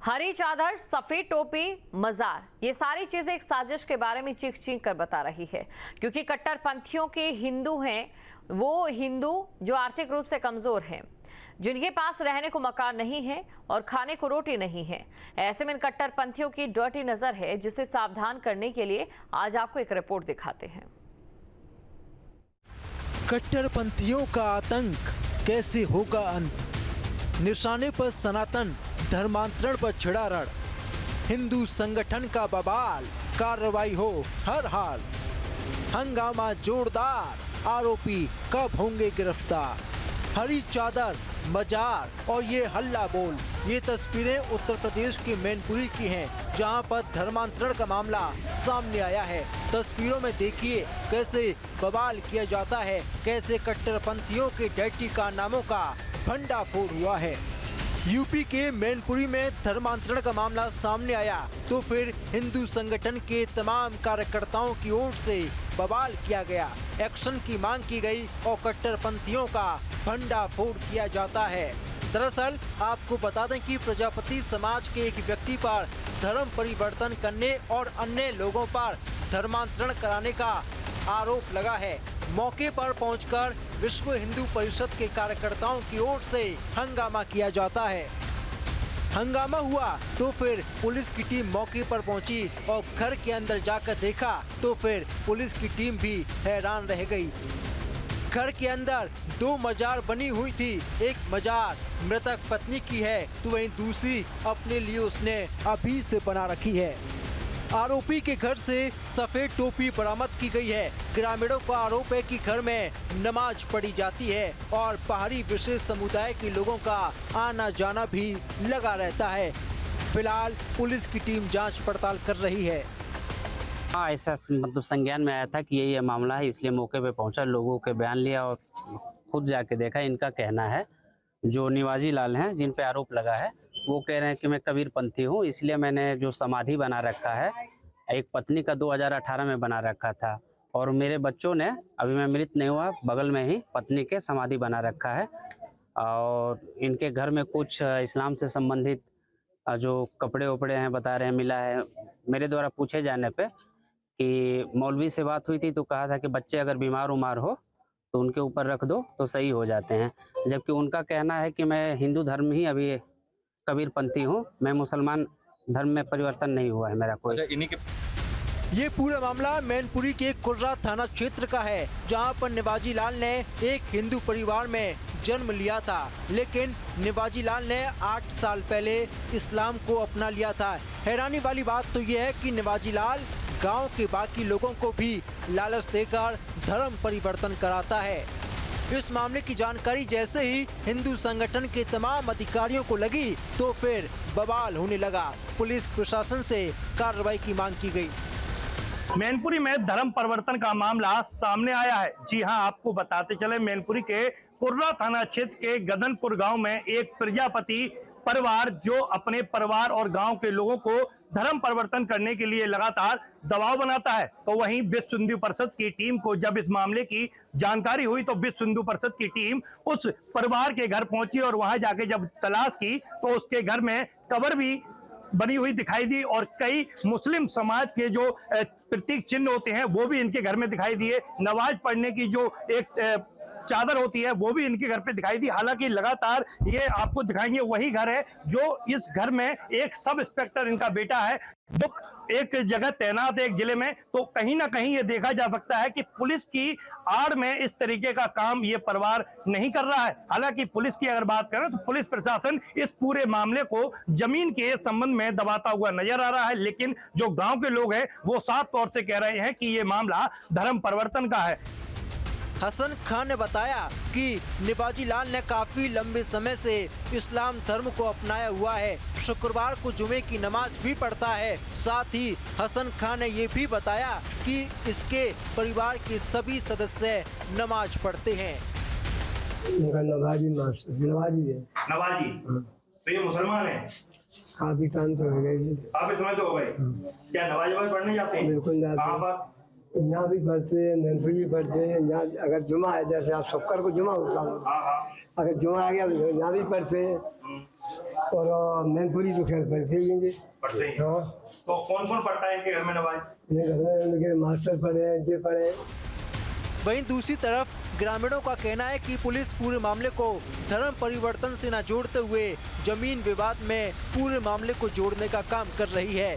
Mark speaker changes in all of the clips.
Speaker 1: हरी चादर, सफेद टोपी, मजार, ये सारी चीजें एक साजिश के बारे में चीख चीख कर बता रही है, क्योंकि कट्टरपंथियों के हिंदू हैं वो हिंदू जो आर्थिक रूप से कमजोर हैं, जिनके पास रहने को मकान नहीं है और खाने को रोटी नहीं है। ऐसे में इन कट्टरपंथियों की डर्टी नजर है, जिसे सावधान करने के लिए आज आपको एक रिपोर्ट दिखाते हैं।
Speaker 2: कट्टरपंथियों का आतंक कैसे होगा अंत? निशाने पर सनातन, धर्मांतरण पर छिड़ा रण, हिंदू संगठन का बवाल, कार्रवाई हो हर हाल, हंगामा जोरदार, आरोपी कब होंगे गिरफ्तार, हरी चादर, मजार और ये हल्ला बोल। ये तस्वीरें उत्तर प्रदेश के मैनपुरी की हैं, जहां पर धर्मांतरण का मामला सामने आया है। तस्वीरों में देखिए कैसे बवाल किया जाता है, कैसे कट्टरपंथियों के डर्टी कारनामों का भंडाफोड़ हुआ है। यूपी के मैनपुरी में धर्मांतरण का मामला सामने आया तो फिर हिंदू संगठन के तमाम कार्यकर्ताओं की ओर से बवाल किया गया, एक्शन की मांग की गई और कट्टरपंथियों का भंडाफोड़ किया जाता है। दरअसल आपको बता दें कि प्रजापति समाज के एक व्यक्ति पर धर्म परिवर्तन करने और अन्य लोगों पर धर्मांतरण कराने का आरोप लगा है। मौके पर पहुंचकर विश्व हिंदू परिषद के कार्यकर्ताओं की ओर से हंगामा किया जाता है। हंगामा हुआ तो फिर पुलिस की टीम मौके पर पहुंची और घर के अंदर जाकर देखा तो फिर पुलिस की टीम भी हैरान रह गई। घर के अंदर दो मजार बनी हुई थी, एक मजार मृतक पत्नी की है तो वहीं दूसरी अपने लिए उसने अभी से बना रखी है। आरोपी के घर से सफेद टोपी बरामद की गई है। ग्रामीणों का आरोप है कि घर में नमाज पढ़ी जाती है और बाहरी विशेष समुदाय के लोगों का आना जाना भी लगा रहता है। फिलहाल पुलिस की टीम जांच पड़ताल कर रही है।
Speaker 3: हाँ, ऐसा मतलब संज्ञान में आया था कि ये मामला है, इसलिए मौके पे पहुंचा, लोगों के बयान लिया और खुद जाके देखा। इनका कहना है, जो निवाजी लाल हैं जिन पे आरोप लगा है, वो कह रहे हैं कि मैं कबीरपंथी हूँ, इसलिए मैंने जो समाधि बना रखा है, एक पत्नी का 2018 में बना रखा था और मेरे बच्चों ने, अभी मैं मृत नहीं हुआ, बगल में ही पत्नी के समाधि बना रखा है। और इनके घर में कुछ इस्लाम से संबंधित जो कपड़े वपड़े हैं बता रहे हैं मिला है। मेरे द्वारा पूछे जाने पे कि मौलवी से बात हुई थी तो कहा था कि बच्चे अगर बीमार उमार हो तो उनके ऊपर रख दो तो सही हो जाते हैं, जबकि उनका कहना है कि मैं हिंदू धर्म ही अभी कबीरपंथी हूँ, मैं मुसलमान धर्म में परिवर्तन नहीं हुआ है मेरा कोई।
Speaker 2: ये पूरा मामला मैनपुरी के कुर्रा थाना क्षेत्र का है, जहां पर निवाजी लाल ने एक हिंदू परिवार में जन्म लिया था, लेकिन निवाजी लाल ने 8 साल पहले इस्लाम को अपना लिया था। हैरानी वाली बात तो ये है कि निवाजी लाल गांव के बाकी लोगों को भी लालच देकर धर्म परिवर्तन कराता है। इस मामले की जानकारी जैसे ही हिंदू संगठन के तमाम अधिकारियों को लगी तो फिर बवाल होने लगा। पुलिस प्रशासन से कार्रवाई की मांग की गई।
Speaker 4: मैनपुरी में धर्म परिवर्तन का मामला सामने आया है। जी हां, आपको बताते चले, मैनपुरी के कुर्रा थाना क्षेत्र के गदनपुर गांव में एक प्रजापति परिवार जो अपने परिवार और गांव के लोगों को धर्म परिवर्तन करने के लिए लगातार दबाव बनाता है, तो वहीं विश्व हिंदू परिषद की टीम को जब इस मामले की जानकारी हुई तो विश्व हिंदू परिषद की टीम उस परिवार के घर पहुंची और वहां जाके जब तलाश की तो उसके घर में कब्र भी बनी हुई दिखाई दी और कई मुस्लिम समाज के जो प्रतीक चिन्ह होते हैं वो भी इनके घर में दिखाई दिए। नमाज पढ़ने की जो एक चादर होती है वो भी इनके घर पे दिखाई दी। हालांकि लगातार ये आपको दिखाएंगे वही घर है जो इस घर में एक सब इंस्पेक्टर इनका बेटा है जो एक जगह तैनात है एक जिले में, तो कहीं ना कहीं ये देखा जा सकता है कि पुलिस की आड़ में इस तरीके का काम ये परिवार नहीं कर रहा है। हालांकि पुलिस की अगर बात करें तो पुलिस प्रशासन इस पूरे मामले को जमीन के संबंध में दबाता हुआ नजर आ रहा है, लेकिन जो गांव के लोग हैं वो साफ तौर से कह रहे हैं कि ये मामला धर्म परिवर्तन का है।
Speaker 2: हसन खान ने बताया कि निवाजी लाल ने काफी लंबे समय से इस्लाम धर्म को अपनाया हुआ है, शुक्रवार को जुमे की नमाज भी पढ़ता है। साथ ही हसन खान ने ये भी बताया कि इसके परिवार के सभी सदस्य नमाज पढ़ते हैं।
Speaker 5: नवाजी है।
Speaker 4: नवाजी तो ये मुसलमान है?
Speaker 5: काफी टाइम तो हो गई।
Speaker 4: आप इतना तो हो गए, क्या नमाज पढ़ने जाते हैं?
Speaker 5: बिल्कुल जाते हैं।
Speaker 4: कहाँ पर?
Speaker 5: यहाँ भी पढ़ते हैं, नंदपुर भी पढ़ते हैं। यहाँ अगर जुमा है, जैसे आप शुक्र को जुमा होता है, अगर जुमा आ गया तो यहाँ भी पढ़ते हैं। और मैनपुरी तो खैर पढ़ते ही हैं।
Speaker 4: पढ़ते ही।
Speaker 5: हाँ,
Speaker 4: तो कौन कौन पढ़ता है इनके घर में नवाज?
Speaker 5: मेरे घर में उनके मास्टर पढ़े हैं, जे पढ़े हैं।
Speaker 2: वहीं दूसरी तरफ ग्रामीणों का कहना है कि पुलिस पूरे मामले को धर्म परिवर्तन से न जोड़ते हुए जमीन विवाद में पूरे मामले को जोड़ने का काम कर रही है।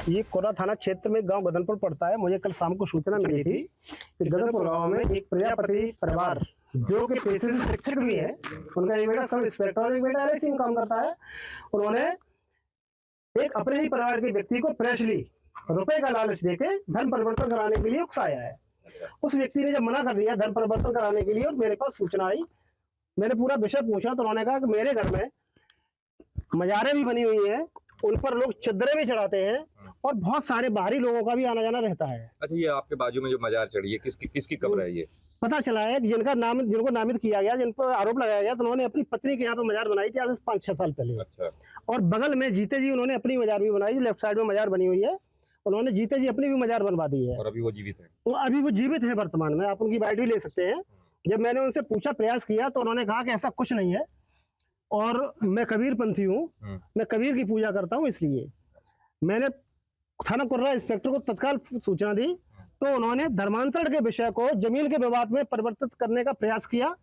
Speaker 6: ये कोर्रा थाना क्षेत्र में गांव गदनपुर पड़ता है। मुझे कल शाम को सूचना मिली थी कि गदनपुर गांव में एक प्रजापति परिवार जो कि पेशे से शिक्षक भी है, उनका एक बेटा सब इंस्पेक्टर और एक बेटा एलआईसी में काम करता है। उन्होंने एक अपने ही परिवार के व्यक्ति को प्रेसली रुपए का लालच देके धर्म परिवर्तन कराने के लिए उकसाया है। उस व्यक्ति ने जब मना कर दिया धर्म परिवर्तन कराने के लिए और मेरे पास सूचना आई, मैंने पूरा विषय पूछा तो उन्होंने कहा कि मेरे घर में मजारें भी बनी हुई हैं, उन पर लोग चद्दरें भी चढ़ाते हैं और बहुत सारे बाहरी लोगों का भी आना जाना रहता है।
Speaker 7: अच्छा, ये आपके बाजू में जो मजार चढ़ी है किसकी कब्र है ये?
Speaker 6: पता चला है कि जिनको नामित किया गया, जिन पर आरोप लगाया गया, तो उन्होंने अपनी पत्नी के यहाँ पे मजार बनाई थी आज से 5-6 साल पहले।
Speaker 7: अच्छा।
Speaker 6: और बगल में जीते जी उन्होंने अपनी मजार भी बनाई, लेफ्ट साइड में मजार बनी हुई है, उन्होंने जीते जी अपनी भी मजार बनवा दी है।
Speaker 7: और अभी वो जीवित है?
Speaker 6: तो अभी वो जीवित है वर्तमान में, आप उनकी बाइट भी ले सकते हैं। जब मैंने उनसे पूछा, प्रयास किया, तो उन्होंने कहा कि ऐसा कुछ नहीं है और मैं कबीर पंथी हूँ, मैं कबीर की पूजा करता हूँ। इसलिए मैंने थाना कुर्रा इंस्पेक्टर को तत्काल सूचना दी, तो उन्होंने धर्मांतरण के विषय को जमीन के विवाद में परिवर्तित करने का प्रयास किया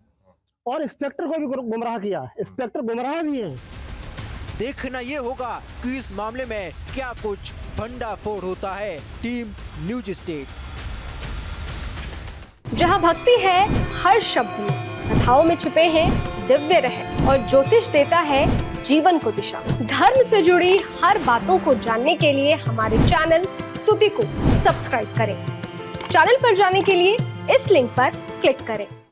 Speaker 6: और इंस्पेक्टर को भी गुमराह किया। इंस्पेक्टर गुमराह भी है।
Speaker 2: देखना ये होगा कि इस मामले में क्या कुछ भंडाफोड़ होता है। Team news state.
Speaker 8: जहां भक्ति है हर शब्द में, कथाओं में छुपे हैं दिव्य रहस्य और ज्योतिष देता है जीवन को दिशा। धर्म से जुड़ी हर बातों को जानने के लिए हमारे चैनल स्तुति को सब्सक्राइब करें। चैनल पर जाने के लिए इस लिंक पर क्लिक करें।